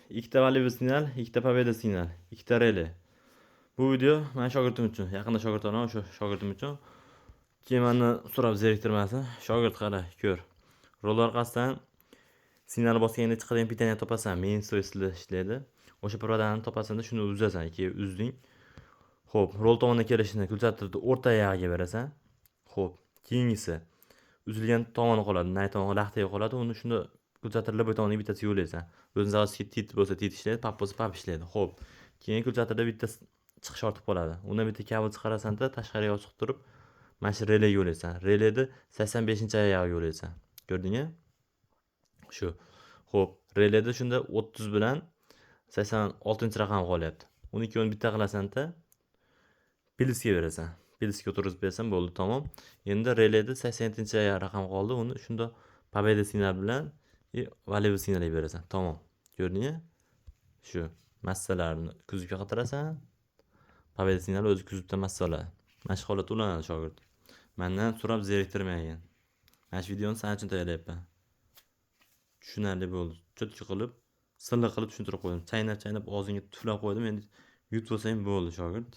ikkita value signal, ikkita победа signal, ikkita relay. Bu video men shogirdim uchun, yaqinda shogird olaman, o'sha shogirdim uchun. Keyin meni so'rab zeriktirmasin. Shogird qara, ko'r. Rol orqasidan signal bosganda chiqadigan pitaniya topasan, main switchda ishlaydi. O'sha проводani topasan-da, shuni uzasan, keyin uzding. Xo'p, rol tomonga kelishini kuzattirni o'rta yag'iga berasan. Xo'p, keyingisi uzilgan tomoni qoladi, nay tomoni laxtaga qoladi. Uni shunda kuzattirlar bu tomoniga bittasi yo'laysan. O'zing zavodiga tit bo'lsa tit ishlaydi, pap bo'lsa pap ishlaydi. Xo'p, keyin kuzattirda bitta chiqish ortib qoladi. Undan bitta kabel chiqarasan-da, tashqariga chiqtirib, mana shu relay yo'laysan. Relayni 85-oyog'iga yo'laysan. Ko'rdingmi? Shu. Xo'p, relayda shunda 30 bilan 86-raqam qolyapti. Uni ikkovini bitta qilasan-da, pilsga berasan. Pilsga o'tkazib bersan bo'ldi, tamom. Endi relayda 87-raqam qoldi. Uni shunda победа signal bilan value signalga berasan. Tamom. Ko'rdingmi? Shu massalarni kuzovga qatarasan. Победа signal o'zi kuzovda massa oladi. Mana shu holat ulanadi shogird. Mendan so'rab zeriktirmagan. Mana shu videoni sen uchun tayyorlayapman. Tushunarli bo'ldi. Cho'tka qilib, silliq qilib tushuntirib qo'ydim. Chaynab-chaynab og'zingga tuflab qo'ydim. Endi yutib olsang bo'ldi, shogird.